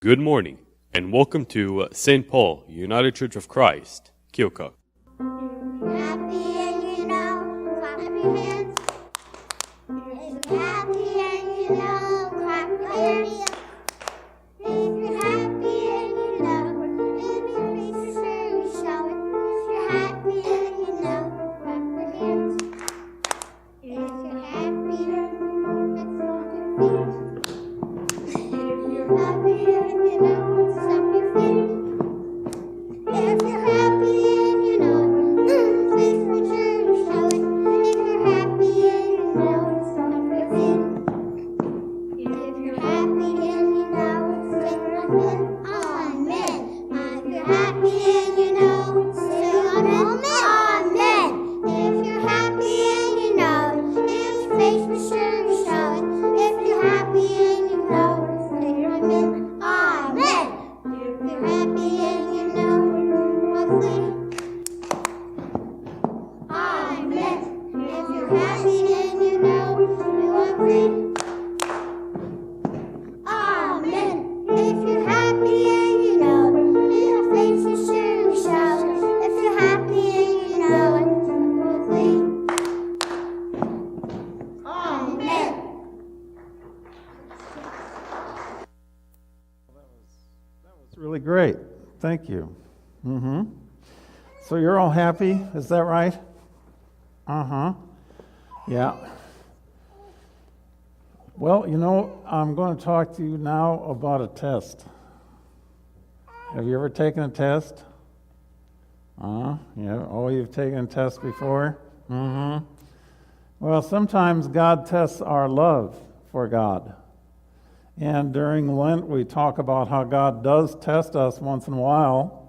Good morning, and welcome to St. Paul United Church of Christ, Keokuk. Happy and you know, clap your hands. If you're happy and you know, clap your hands. If you're happy and you know, if your face is very show it. If you're happy and you know, clap your hands. If you're happy and let's stomp your feet. If you're happy and you know, stomp your feet. If you're happy and you know, please make sure you show it. If you're happy and you know, stomp your feet. If you're happy and you know, say amen. Amen. If you're happy and you know, say amen. Amen. If you're happy and you know, if your face be sure you show it. If you're happy and you know, say amen. Amen. If you're happy and you know, amen. If you're happy and you know you agree. Amen. If you're happy and you know your face is sure to show. If you're happy and you know you agree. Amen. That was really great. Thank you. So you're all happy, is that right? Yeah. Well, you know, I'm going to talk to you now about a test. Have you ever taken a test? Yeah. Oh, you've taken a test before? Well, sometimes God tests our love for God. And during Lent, we talk about how God does test us once in a while.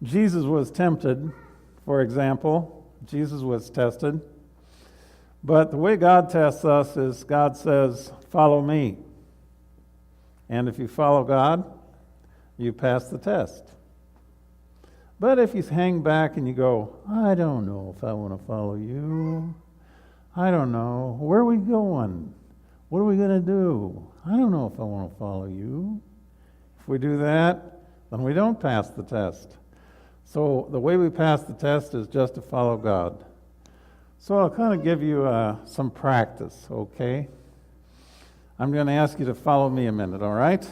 Jesus was tempted, for example. Jesus was tested. But the way God tests us is God says, follow me. And if you follow God, you pass the test. But if you hang back and you go, I don't know if I want to follow you. I don't know. Where are we going? What are we going to do? I don't know if I want to follow you. If we do that, then we don't pass the test. So the way we pass the test is just to follow God. So I'll kind of give you some practice, okay? I'm going to ask you to follow me a minute, all right?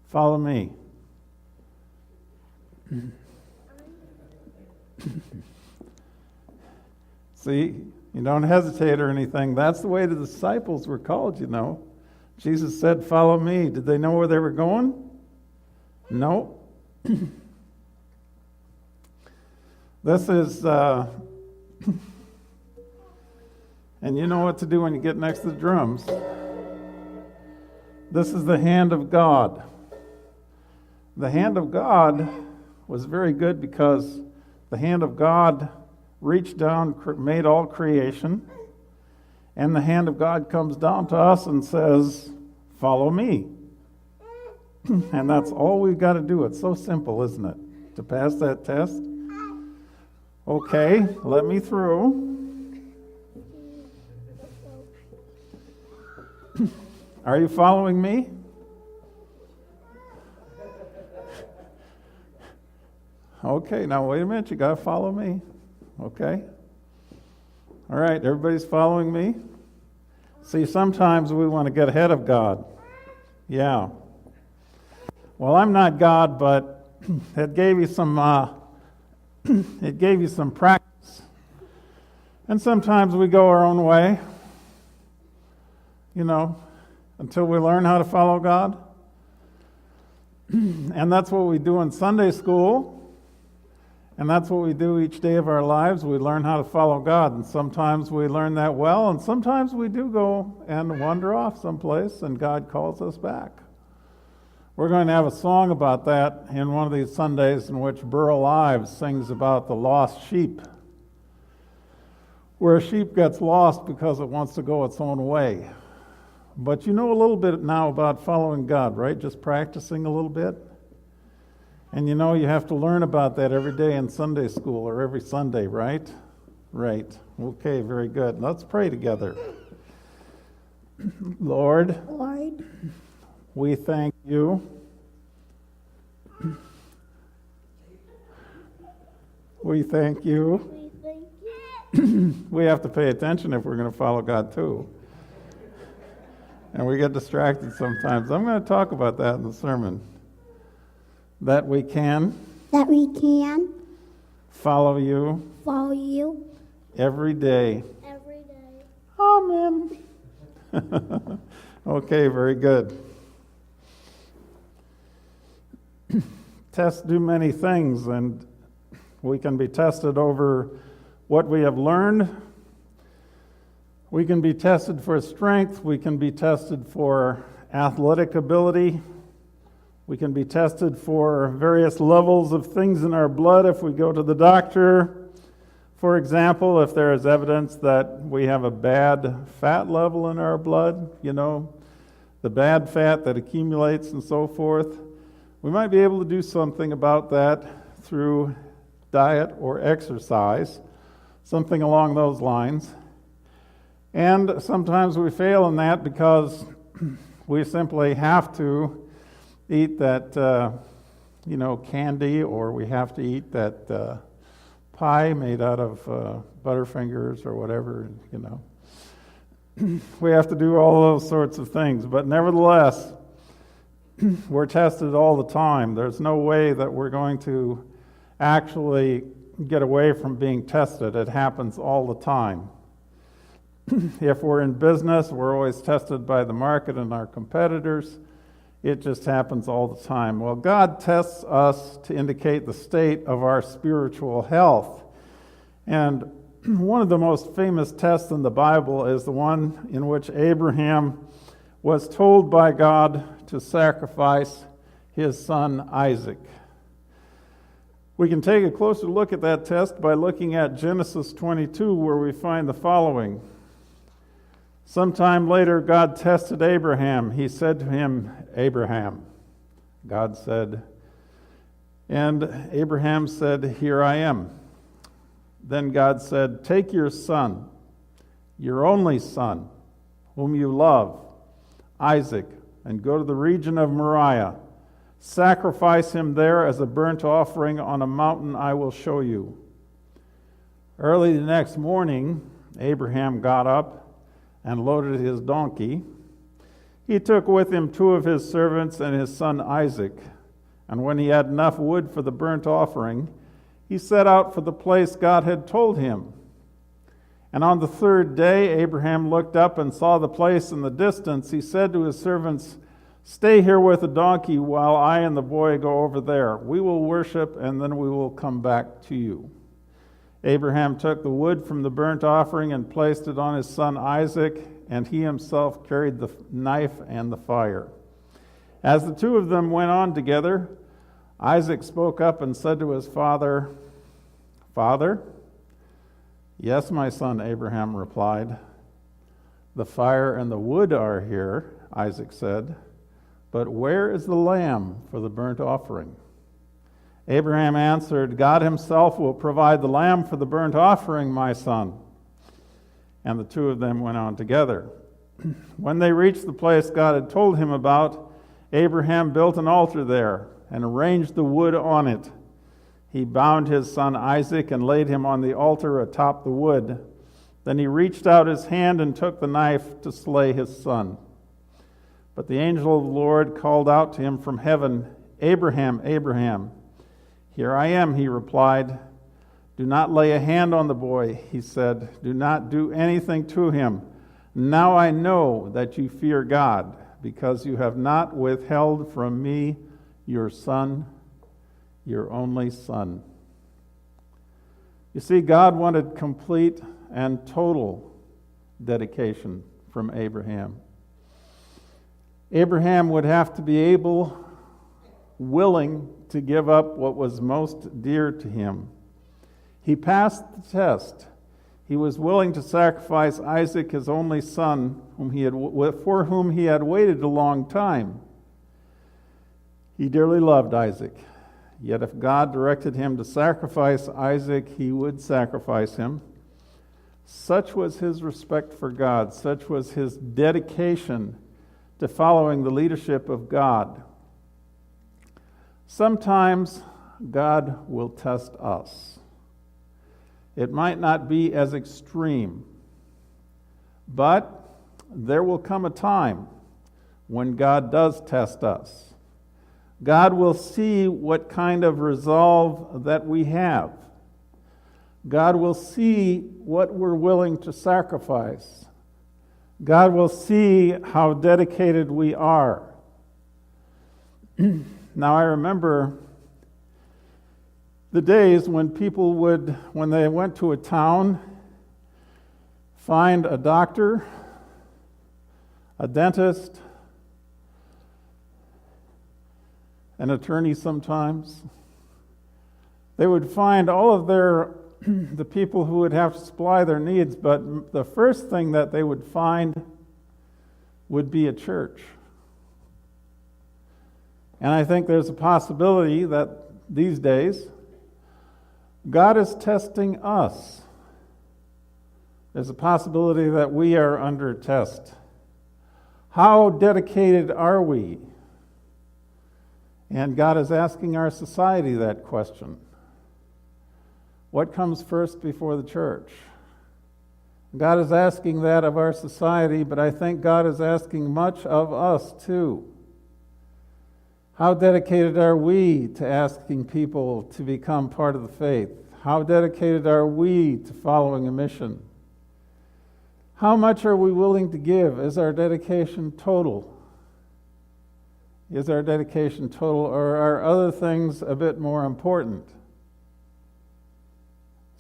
Follow me. See, you don't hesitate or anything. That's the way the disciples were called, you know. Jesus said, follow me. Did they know where they were going? No. This is, and you know what to do when you get next to the drums. This is the hand of God. The hand of God was very good because the hand of God reached down, made all creation, and the hand of God comes down to us and says, follow me. And that's all we've got to do. It's so simple, isn't it? To pass that test. Okay, let me through. Are you following me? Okay, now wait a minute. You got to follow me. Okay? All right, everybody's following me? See, sometimes we want to get ahead of God. Yeah. Well, I'm not God, but it gave you some practice. And sometimes we go our own way, you know, until we learn how to follow God. And that's what we do in Sunday school. And that's what we do each day of our lives. We learn how to follow God. And sometimes we learn that well, and sometimes we do go and wander off someplace, and God calls us back. We're going to have a song about that in one of these Sundays in which Burl Ives sings about the lost sheep, where a sheep gets lost because it wants to go its own way. But you know a little bit now about following God, right? Just practicing a little bit. And you know you have to learn about that every day in Sunday school or every Sunday, right? Right. Okay, very good. Let's pray together. Lord, Lord, we thank you. We thank you. we thank you. We have to pay attention if we're going to follow God too. And we get distracted sometimes. I'm going to talk about that in the sermon. That we can That we can follow you follow you every day. every day. Amen. Okay, very good. Tests do many things, and we can be tested over what we have learned. We can be tested for strength. We can be tested for athletic ability. We can be tested for various levels of things in our blood if we go to the doctor. For example, if there is evidence that we have a bad fat level in our blood, the bad fat that accumulates and so forth, we might be able to do something about that through diet or exercise, something along those lines. And sometimes we fail in that because we simply have to eat that, candy, or we have to eat that pie made out of Butterfingers or whatever, We have to do all those sorts of things. But nevertheless, we're tested all the time. There's no way that we're going to actually get away from being tested. It happens all the time. If we're in business, we're always tested by the market and our competitors. It just happens all the time. Well, God tests us to indicate the state of our spiritual health. And one of the most famous tests in the Bible is the one in which Abraham was told by God to sacrifice his son Isaac. We can take a closer look at that test by looking at Genesis 22, where we find the following. Sometime later, God tested Abraham. He said to him, Abraham. God said, and Abraham said, here I am. Then God said, take your son, your only son, whom you love, Isaac, and go to the region of Moriah. Sacrifice him there as a burnt offering on a mountain I will show you. Early the next morning, Abraham got up and loaded his donkey. He took with him 2 of his servants and his son Isaac. And when he had enough wood for the burnt offering, he set out for the place God had told him. And on the 3rd day, Abraham looked up and saw the place in the distance. He said to his servants, stay here with the donkey while I and the boy go over there. We will worship, and then we will come back to you. Abraham took the wood from the burnt offering and placed it on his son Isaac, and he himself carried the knife and the fire. As the 2 of them went on together, Isaac spoke up and said to his father, Father? Yes, my son, Abraham replied. The fire and the wood are here, Isaac said, but where is the lamb for the burnt offering? Abraham answered, God himself will provide the lamb for the burnt offering, my son. And the 2 of them went on together. When they reached the place God had told him about, Abraham built an altar there and arranged the wood on it. He bound his son Isaac and laid him on the altar atop the wood. Then he reached out his hand and took the knife to slay his son. But the angel of the Lord called out to him from heaven, Abraham, Abraham. Here I am, he replied. Do not lay a hand on the boy, he said. Do not do anything to him. Now I know that you fear God, because you have not withheld from me your son, your only son. You see, God wanted complete and total dedication from Abraham. Abraham would have to be willing to give up what was most dear to him. He passed the test. He was willing to sacrifice Isaac, his only son, for whom he had waited a long time. He dearly loved Isaac. Yet if God directed him to sacrifice Isaac, he would sacrifice him. Such was his respect for God. Such was his dedication to following the leadership of God. Sometimes God will test us. It might not be as extreme, but there will come a time when God does test us. God will see what kind of resolve that we have. God will see what we're willing to sacrifice. God will see how dedicated we are. Now, I remember the days when people would, when they went to a town, find a doctor, a dentist, an attorney sometimes. They would find all of the people who would have to supply their needs, but the first thing that they would find would be a church. And I think there's a possibility that these days God is testing us. There's a possibility that we are under test. How dedicated are we? And God is asking our society that question. What comes first before the church? God is asking that of our society, but I think God is asking much of us too. How dedicated are we to asking people to become part of the faith? How dedicated are we to following a mission? How much are we willing to give? Is our dedication total? Is our dedication total, or are other things a bit more important?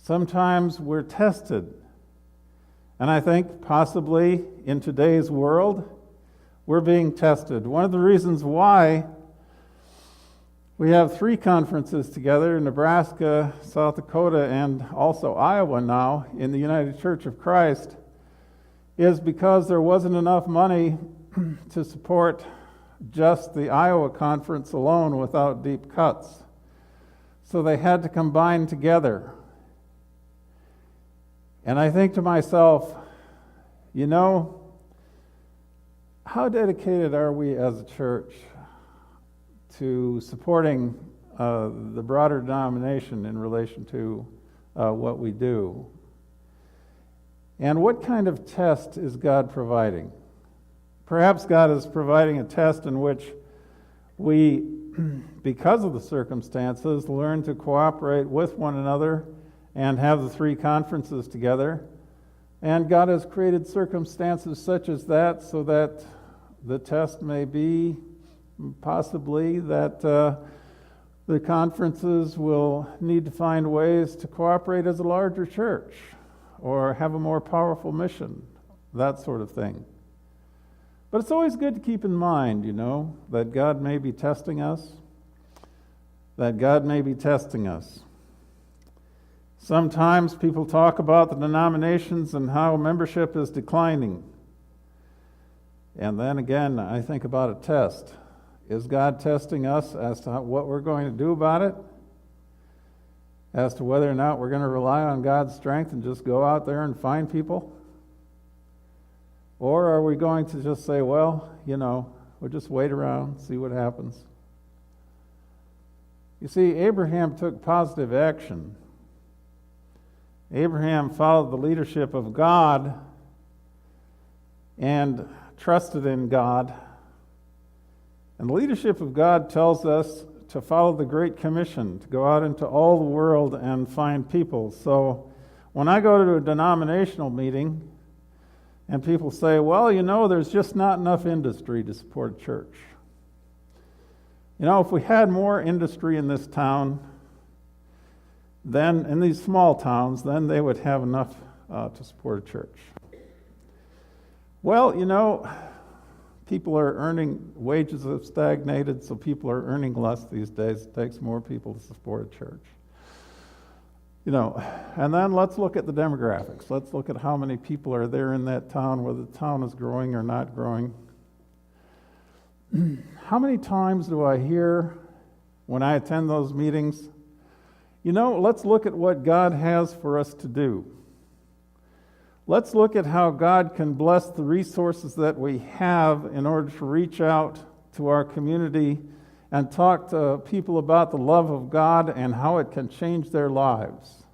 Sometimes we're tested. And I think possibly in today's world, we're being tested. One of the reasons why we have 3 conferences together in Nebraska, South Dakota, and also Iowa now in the United Church of Christ is because there wasn't enough money to support just the Iowa conference alone without deep cuts. So they had to combine together. And I think to myself, you know, how dedicated are we as a church to supporting the broader denomination in relation to what we do? And what kind of test is God providing? Perhaps God is providing a test in which we, because of the circumstances, learn to cooperate with one another and have the 3 conferences together. And God has created circumstances such as that so that the test may be possibly that the conferences will need to find ways to cooperate as a larger church or have a more powerful mission, that sort of thing. But it's always good to keep in mind, you know, that God may be testing us, that God may be testing us. Sometimes people talk about the denominations and how membership is declining. And then again, I think about a test. Is God testing us as to what we're going to do about it? As to whether or not we're going to rely on God's strength and just go out there and find people? Or are we going to just say, well, you know, we'll just wait around, see what happens? You see, Abraham took positive action. Abraham followed the leadership of God and trusted in God. And the leadership of God tells us to follow the Great Commission, to go out into all the world and find people. So when I go to a denominational meeting and people say, well, you know, there's just not enough industry to support a church. You know, if we had more industry in this town, then in these small towns, then they would have enough to support a church. Well, you know, people are earning, wages have stagnated, so people are earning less these days. It takes more people to support a church. You know, and then let's look at the demographics. Let's look at how many people are there in that town, whether the town is growing or not growing. How many times do I hear when I attend those meetings, you know, let's look at what God has for us to do. Let's look at how God can bless the resources that we have in order to reach out to our community and talk to people about the love of God and how it can change their lives.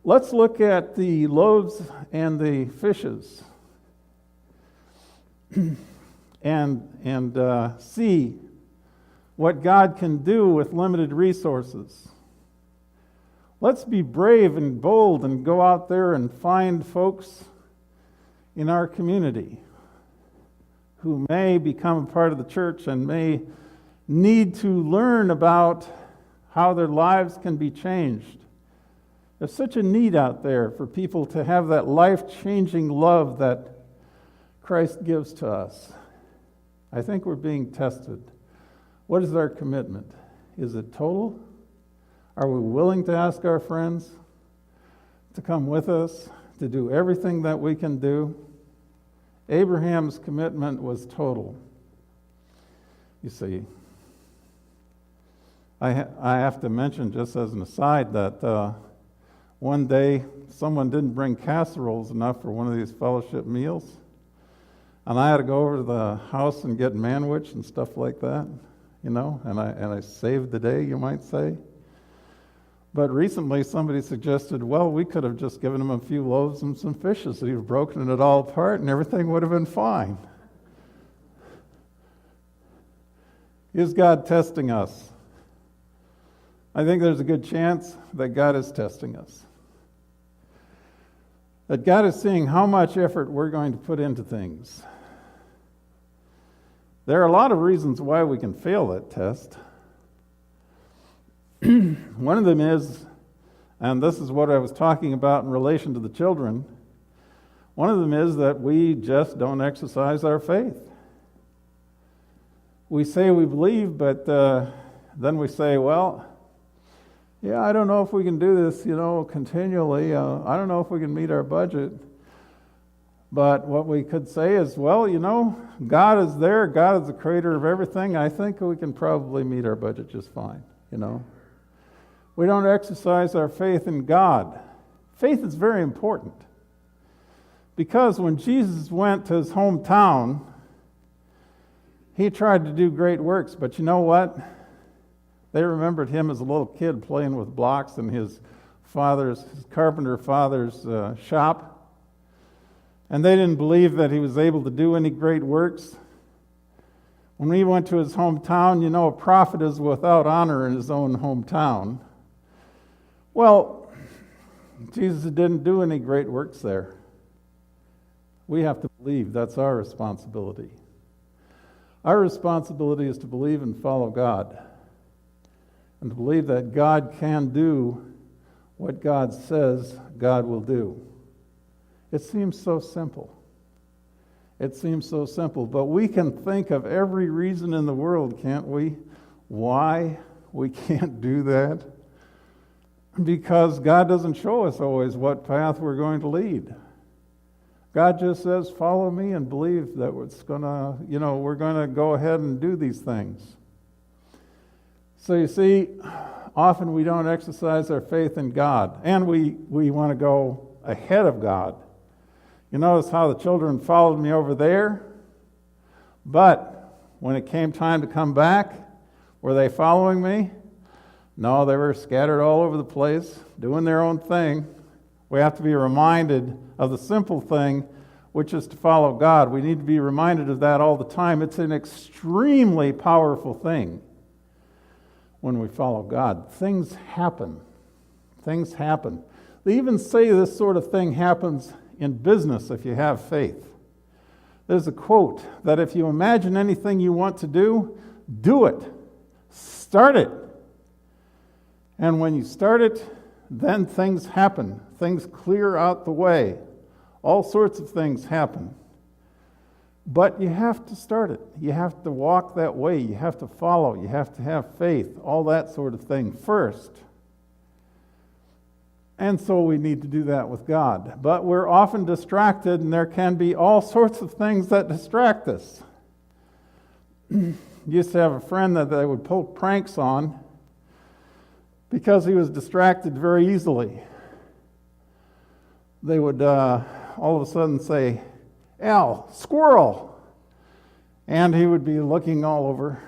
Let's look at the loaves and the fishes and see what God can do with limited resources. Let's be brave and bold and go out there and find folks in our community who may become a part of the church and may need to learn about how their lives can be changed. There's such a need out there for people to have that life-changing love that Christ gives to us. I think we're being tested. What is our commitment? Is it total? Are we willing to ask our friends to come with us, to do everything that we can do? Abraham's commitment was total. You see, I have to mention, just as an aside, that one day someone didn't bring casseroles enough for one of these fellowship meals, and I had to go over to the house and get manwich and stuff like that, and I saved the day, you might say. But recently somebody suggested, well, we could have just given him a few loaves and some fishes, so he'd have broken it all apart and everything would have been fine. Is God testing us? I think there's a good chance that God is testing us. That God is seeing how much effort we're going to put into things. There are a lot of reasons why we can fail that test. One of them is, and this is what I was talking about in relation to the children, one of them is that we just don't exercise our faith. We say we believe, but then we say, well, yeah, I don't know if we can do this, continually. I don't know if we can meet our budget. But what we could say is, well, God is there. God is the creator of everything. I think we can probably meet our budget just fine, We don't exercise our faith in God. Faith is very important. Because when Jesus went to his hometown, he tried to do great works, but you know what? They remembered him as a little kid playing with blocks in his carpenter father's shop. And they didn't believe that he was able to do any great works. When he went to his hometown, a prophet is without honor in his own hometown. Well, Jesus didn't do any great works there. We have to believe. That's our responsibility. Our responsibility is to believe and follow God, and to believe that God can do what God says God will do. It seems so simple. It seems so simple, but we can think of every reason in the world, can't we, why we can't do that? Because God doesn't show us always what path we're going to lead. God just says, follow me and believe that we're going to go ahead and do these things. So you see, often we don't exercise our faith in God, and we want to go ahead of God. You notice how the children followed me over there, but when it came time to come back, were they following me? No, they were scattered all over the place, doing their own thing. We have to be reminded of the simple thing, which is to follow God. We need to be reminded of that all the time. It's an extremely powerful thing when we follow God. Things happen. Things happen. They even say this sort of thing happens in business if you have faith. There's a quote that if you imagine anything you want to do it. Start it. And when you start it, then things happen. Things clear out the way. All sorts of things happen. But you have to start it. You have to walk that way. You have to follow. You have to have faith. All that sort of thing first. And so we need to do that with God. But we're often distracted, and there can be all sorts of things that distract us. Used to have a friend that they would pull pranks on because he was distracted very easily. they would all of a sudden say, "Al, squirrel!" And he would be looking all over,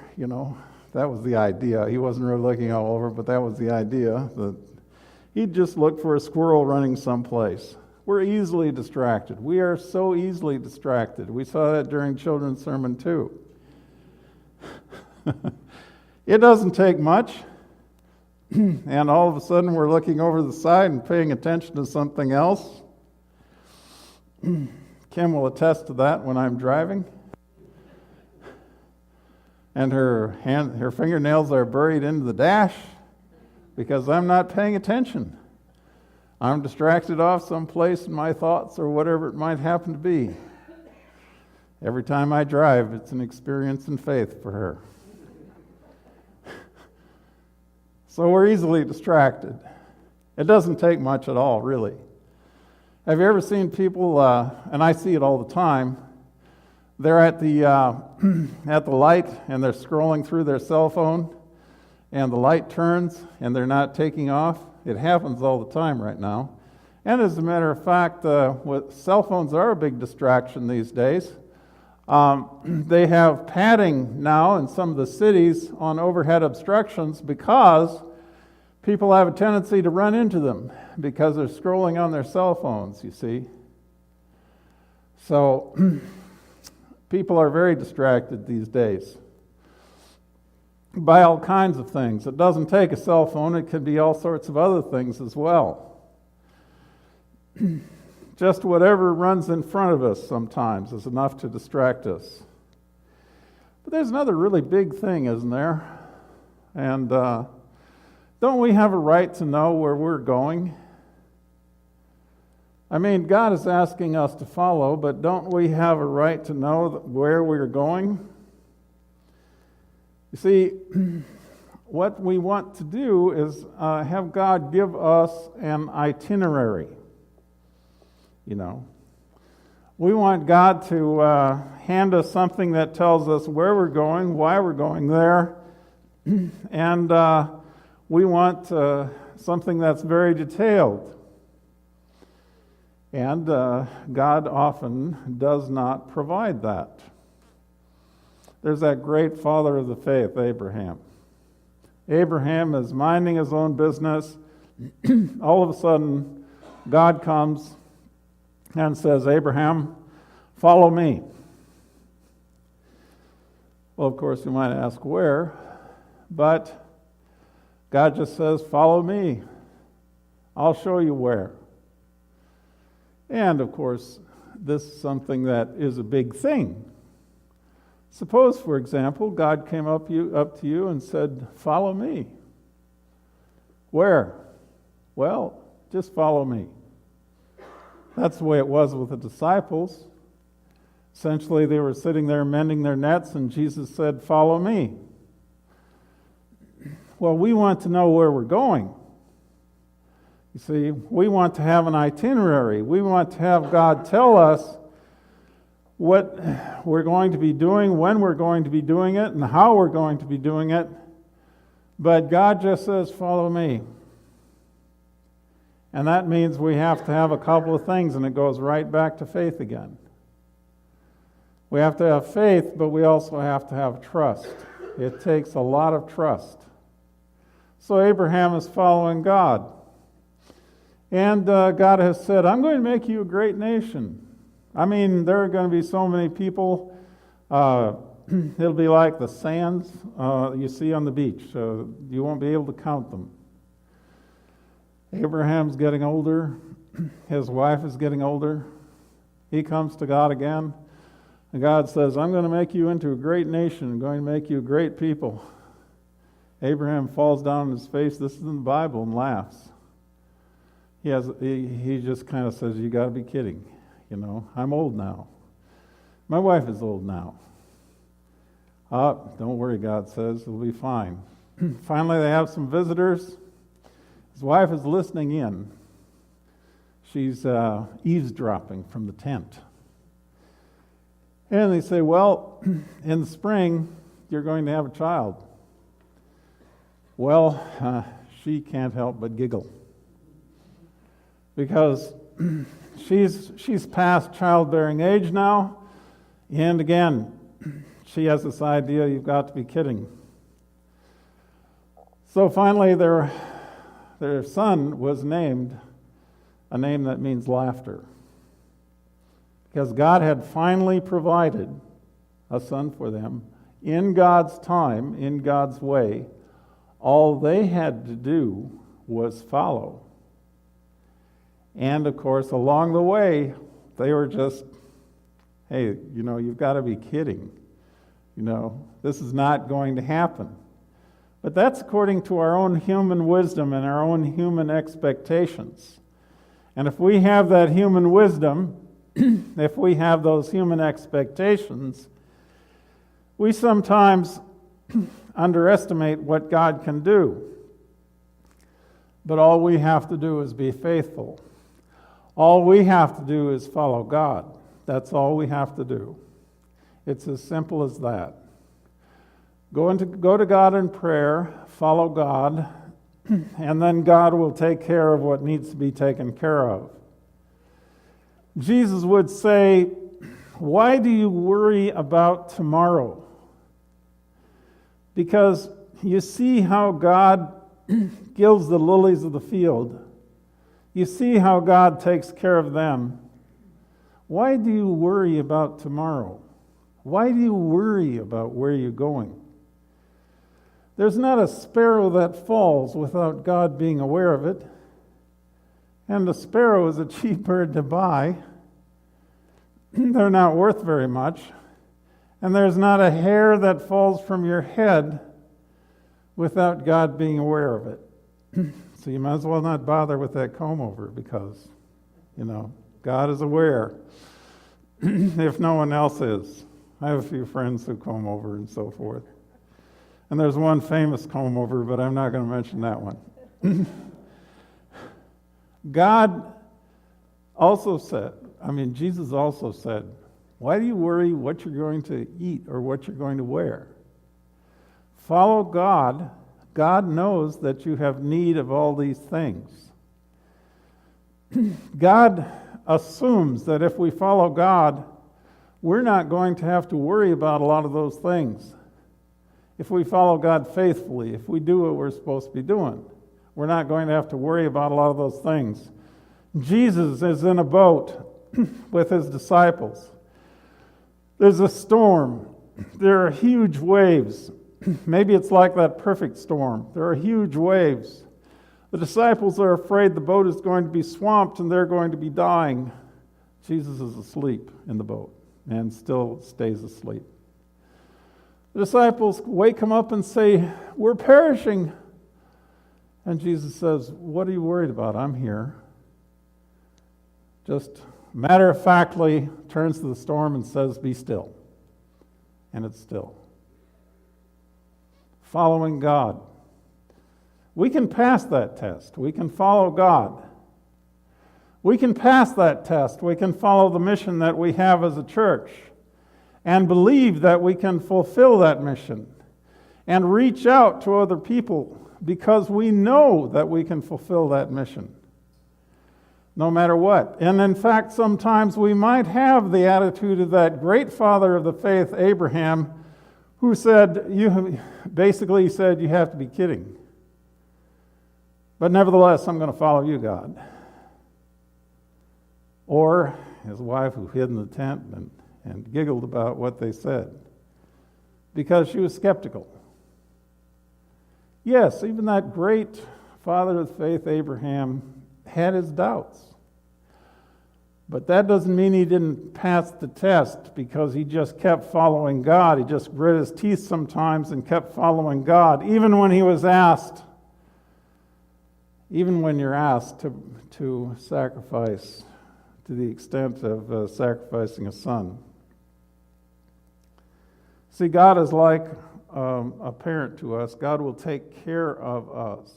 That was the idea. He wasn't really looking all over, but that was the idea, that he'd just look for a squirrel running someplace. We're easily distracted. We are so easily distracted. We saw that during children's sermon too. It doesn't take much, and all of a sudden we're looking over the side and paying attention to something else. Kim will attest to that when I'm driving. And her fingernails are buried into the dash because I'm not paying attention. I'm distracted off someplace in my thoughts or whatever it might happen to be. Every time I drive, it's an experience in faith for her. So we're easily distracted. It doesn't take much at all, really. Have you ever seen people, and I see it all the time, they're at the light and they're scrolling through their cell phone and the light turns and they're not taking off? It happens all the time right now. And as a matter of fact, cell phones are a big distraction these days. They have padding now in some of the cities on overhead obstructions because people have a tendency to run into them because they're scrolling on their cell phones, you see. So people are very distracted these days by all kinds of things. It doesn't take a cell phone. It could be all sorts of other things as well. Just whatever runs in front of us sometimes is enough to distract us. But there's another really big thing, isn't there? And don't we have a right to know where we're going? I mean, God is asking us to follow, but don't we have a right to know where we're going? You see, what we want to do is have God give us an itinerary. We want God to hand us something that tells us where we're going, why we're going there, and we want something that's very detailed. And God often does not provide that. There's that great father of the faith, Abraham. Abraham is minding his own business. All of a sudden, God comes and says, "Abraham, follow me." Well, of course, you might ask where, but God just says, "Follow me. I'll show you where." And, of course, this is something that is a big thing. Suppose, for example, God came up to you and said, "Follow me." Where? Well, just follow me. That's the way it was with the disciples. Essentially, they were sitting there mending their nets, and Jesus said, "Follow me." Well, we want to know where we're going. You see, we want to have an itinerary. We want to have God tell us what we're going to be doing, when we're going to be doing it, and how we're going to be doing it. But God just says, "Follow me." And that means we have to have a couple of things, and it goes right back to faith again. We have to have faith, but we also have to have trust. It takes a lot of trust. So Abraham is following God. And God has said, "I'm going to make you a great nation." I mean, there are going to be so many people. It'll be like the sands you see on the beach. You won't be able to count them. Abraham's getting older. His wife is getting older. He comes to God again. And God says, "I'm going to make you into a great nation. I'm going to make you a great people." Abraham falls down on his face. This is in the Bible, and laughs. He just kind of says, "You got to be kidding. I'm old now. My wife is old now." Don't worry, God says. It'll be fine. Finally, they have some visitors. His wife is listening in. She's eavesdropping from the tent. And they say, "Well, in the spring, you're going to have a child." Well, she can't help but giggle. Because she's past childbearing age now, and again, she has this idea, you've got to be kidding. So finally, their son was named a name that means laughter, because God had finally provided a son for them in God's time, in God's way. All they had to do was follow. And of course, along the way, they were just, hey, you've got to be kidding. This is not going to happen. But that's according to our own human wisdom and our own human expectations. And if we have that human wisdom, if we have those human expectations, we sometimes underestimate what God can do. But all we have to do is be faithful. All we have to do is follow God. That's all we have to do. It's as simple as that. Go to God in prayer, follow God, and then God will take care of what needs to be taken care of. Jesus would say, why do you worry about tomorrow? Because you see how God gilds the lilies of the field. You see how God takes care of them. Why do you worry about tomorrow? Why do you worry about where you're going? There's not a sparrow that falls without God being aware of it. And the sparrow is a cheap bird to buy. They're not worth very much. And there's not a hair that falls from your head without God being aware of it. So you might as well not bother with that comb over because, God is aware if no one else is. I have a few friends who comb over and so forth. And there's one famous comb over, but I'm not going to mention that one. Jesus also said, why do you worry what you're going to eat or what you're going to wear? Follow God. God knows that you have need of all these things. God assumes that if we follow God, we're not going to have to worry about a lot of those things. If we follow God faithfully, if we do what we're supposed to be doing, we're not going to have to worry about a lot of those things. Jesus is in a boat with his disciples. There's a storm. There are huge waves. Maybe it's like that perfect storm. There are huge waves. The disciples are afraid the boat is going to be swamped and they're going to be dying. Jesus is asleep in the boat and still stays asleep. The disciples wake him up and say, we're perishing. And Jesus says, what are you worried about? I'm here. Just matter-of-factly turns to the storm and says, be still. And it's still. Following God. We can pass that test. We can follow God. We can pass that test. We can follow the mission that we have as a church and believe that we can fulfill that mission and reach out to other people because we know that we can fulfill that mission no matter what. And in fact, sometimes we might have the attitude of that great father of the faith, Abraham, who said, you have to be kidding. But nevertheless, I'm going to follow you, God. Or his wife who hid in the tent and giggled about what they said because she was skeptical. Yes, even that great father of faith, Abraham, had his doubts. But that doesn't mean he didn't pass the test because he just kept following God. He just grit his teeth sometimes and kept following God, even when he was asked, even when you're asked to sacrifice to the extent of sacrificing a son. See, God is like a parent to us. God will take care of us.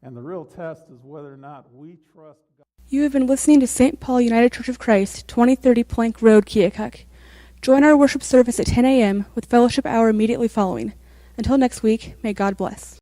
And the real test is whether or not we trust God. You have been listening to St. Paul United Church of Christ, 2030 Plank Road, Keokuk. Join our worship service at 10 a.m. with fellowship hour immediately following. Until next week, may God bless.